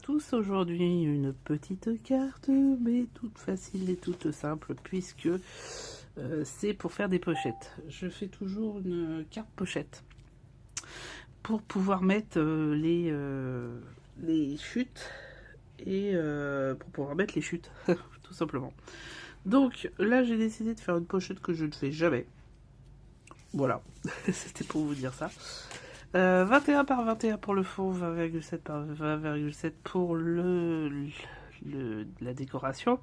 tous. Aujourd'hui, une petite carte, mais toute facile et toute simple, puisque c'est pour faire des pochettes. Je fais toujours une carte pochette pour pouvoir mettre les chutes et pour pouvoir mettre les chutes, tout simplement. Donc là, j'ai décidé de faire une pochette que je ne fais jamais. Voilà, c'était pour vous dire ça. 21 par 21 pour le fond, 20,7 par 20,7 pour la décoration.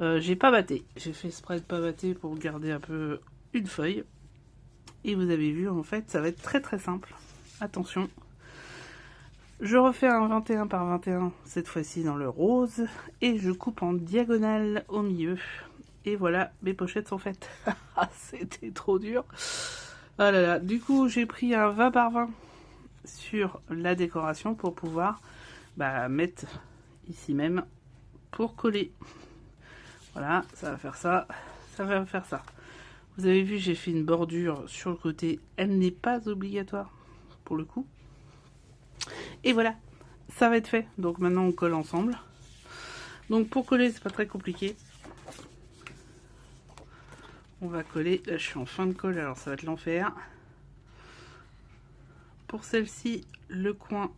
J'ai pas batté, j'ai fait exprès de pas battre pour garder un peu une feuille. Et vous avez vu, en fait, ça va être très très simple. Attention, je refais un 21 par 21, cette fois-ci dans le rose, et je coupe en diagonale au milieu. Et voilà, mes pochettes sont faites. C'était trop dur. Ah là là, du coup j'ai pris un 20 par 20 sur la décoration pour pouvoir mettre ici même pour coller. Voilà, ça va faire ça, ça va faire ça. Vous avez vu, j'ai fait une bordure sur le côté, elle n'est pas obligatoire pour le coup. Et voilà, ça va être fait. Donc maintenant on colle ensemble. Donc pour coller, c'est pas très compliqué. On va coller, là je suis en fin de colle, alors ça va être l'enfer. Pour celle-ci, le coin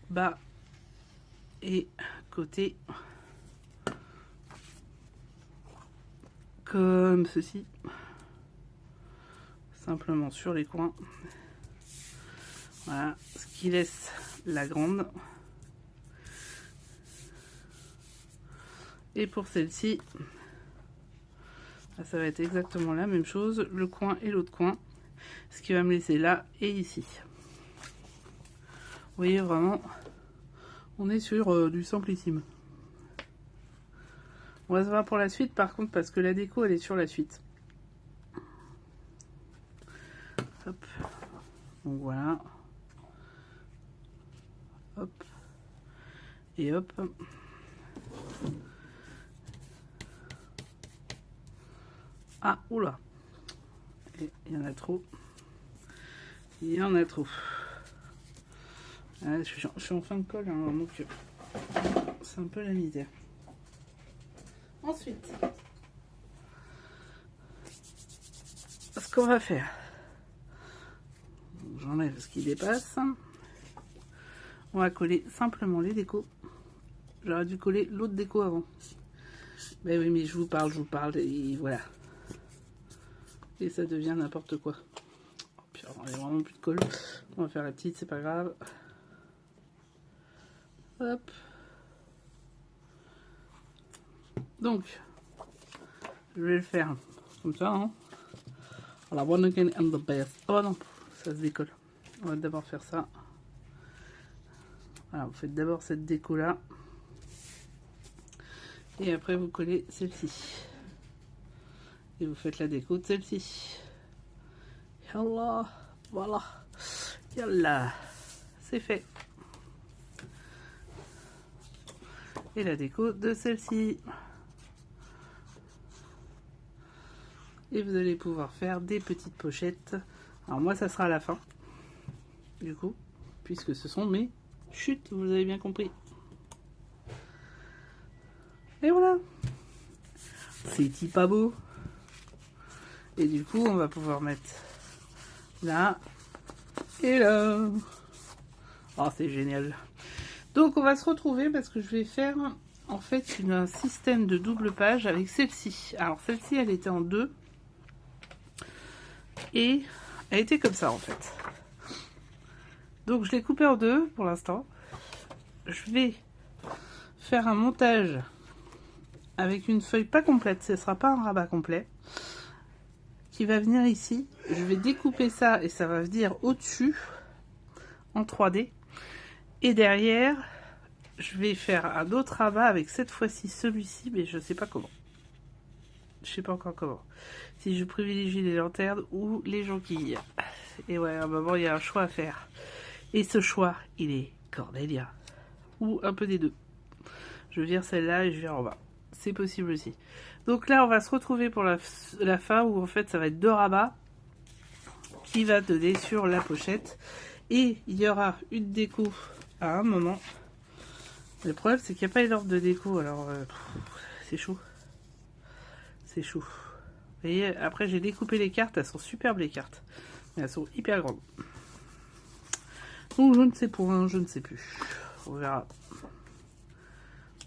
bas et côté comme ceci. Simplement sur les coins. Voilà, ce qui laisse la grande. Et pour celle-ci, ça va être exactement la même chose, le coin et l'autre coin, ce qui va me laisser là et ici. Vous voyez vraiment, on est sur du simplissime. On va se voir pour la suite par contre, parce que la déco elle est sur la suite. Hop, donc voilà. Hop, et hop. Ah, oula, il y en a trop. Il y en a trop. Ah, je suis en fin de colle, hein, donc c'est un peu la misère. Ensuite, ce qu'on va faire, j'enlève ce qui dépasse. On va coller simplement les décos. J'aurais dû coller l'autre déco avant. Mais oui, mais je vous parle, et voilà. Et ça devient n'importe quoi. Puis alors, il n'y a vraiment plus de colle. On va faire la petite, c'est pas grave. Hop. Donc, je vais le faire comme ça. Hein. Alors, one again and the best. Oh non, ça se décolle. On va d'abord faire ça. Voilà, vous faites d'abord cette déco là. Et après, vous collez celle-ci. Et vous faites la déco de celle-ci. Yallah, voilà. Yallah, c'est fait. Et la déco de celle-ci. Et vous allez pouvoir faire des petites pochettes. Alors moi, ça sera à la fin. Du coup, puisque ce sont mes chutes, vous avez bien compris. Et voilà. C'est pas beau. Et du coup, on va pouvoir mettre là et là. Oh, c'est génial. Donc, on va se retrouver parce que je vais faire en fait un système de double page avec celle-ci. Alors, celle-ci, elle était en 2. Et elle était comme ça en fait. Donc, je l'ai coupée en 2 pour l'instant. Je vais faire un montage avec une feuille pas complète. Ce ne sera pas un rabat complet. Qui va venir ici. Je vais découper ça et ça va venir au-dessus en 3D. Et derrière, je vais faire un autre rabat avec cette fois-ci celui-ci, mais je sais pas comment. Je sais pas encore comment. Si je privilégie les lanternes ou les jonquilles. Et ouais, à un moment, il y a un choix à faire. Et ce choix, il est cornélien. Ou un peu des deux. Je vire celle-là et je vire en bas. C'est possible aussi. Donc là, on va se retrouver pour la fin où en fait, ça va être 2 rabats qui va donner sur la pochette. Et il y aura une déco à un moment Le problème, c'est qu'il n'y a pas d'ordre de déco, alors c'est chaud. C'est chaud. Vous voyez, après j'ai découpé les cartes, elles sont superbes les cartes. Mais elles sont hyper grandes. Donc je ne sais point, je ne sais plus. On verra.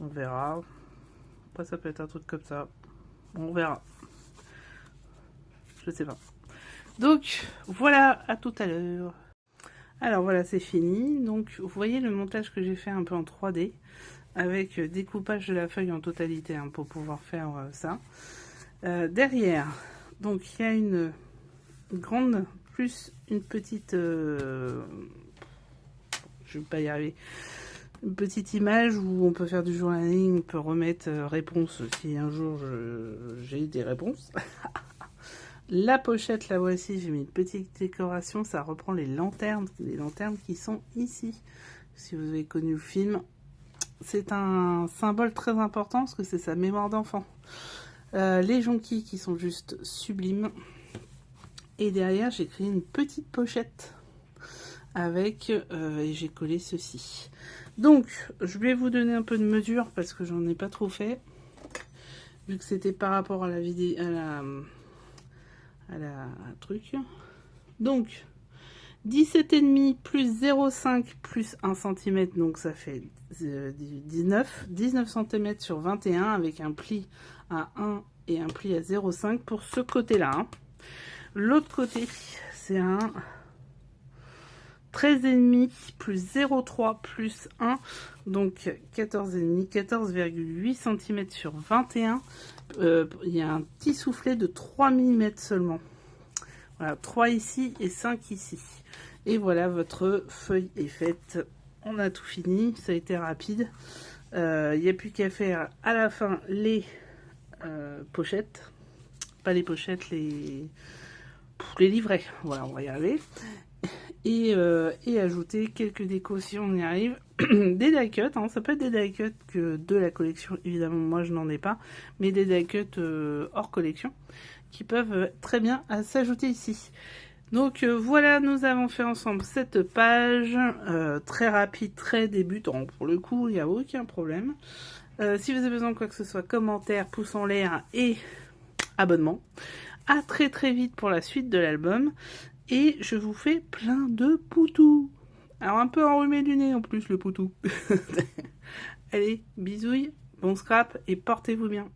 On verra. Après ça peut être un truc comme ça. On verra. Je sais pas. Donc voilà, à tout à l'heure. Alors voilà, c'est fini. Donc vous voyez le montage que j'ai fait un peu en 3D. Avec découpage de la feuille en totalité hein, pour pouvoir faire ça. Derrière, donc il y a une grande plus une petite, je vais pas y arriver, une petite image où on peut faire du journaling, on peut remettre réponse si un jour j'ai des réponses. La pochette, la voici, j'ai mis une petite décoration, ça reprend les lanternes qui sont ici. Si vous avez connu le film, c'est un symbole très important parce que c'est sa mémoire d'enfant. Les jonquilles qui sont juste sublimes. Et derrière, j'ai créé une petite pochette avec, et j'ai collé ceci. Donc, je vais vous donner un peu de mesure parce que j'en ai pas trop fait. Vu que c'était par rapport à la vidéo, à la truc. Donc, 17,5 plus 0,5 plus 1 cm, donc ça fait 19 cm sur 21 avec un pli à 1 et un pli à 0,5 pour ce côté-là. Hein. L'autre côté, c'est un 13,5 plus 0,3 plus 1, donc 14,5, 14,8 cm sur 21. Il y a un petit soufflet de 3 mm seulement. Voilà, 3 ici et 5 ici. Et voilà, votre feuille est faite. On a tout fini, ça a été rapide. Il n'y a plus qu'à faire à la fin les pochettes. Pas les pochettes, les livrets. Voilà, on va y arriver. Et ajouter quelques décos si on y arrive. Des die cuts, hein, ça peut être des die cuts que de la collection, évidemment moi je n'en ai pas, mais des die cuts hors collection qui peuvent très bien s'ajouter ici. Donc voilà, nous avons fait ensemble cette page, très rapide, très débutant pour le coup, il n'y a aucun problème. Si vous avez besoin de quoi que ce soit, commentaires, pouces en l'air et abonnement. À très très vite pour la suite de l'album. Et je vous fais plein de poutous. Alors un peu enrhumé du nez en plus le poutou. Allez, bisouilles, bon scrap et portez-vous bien.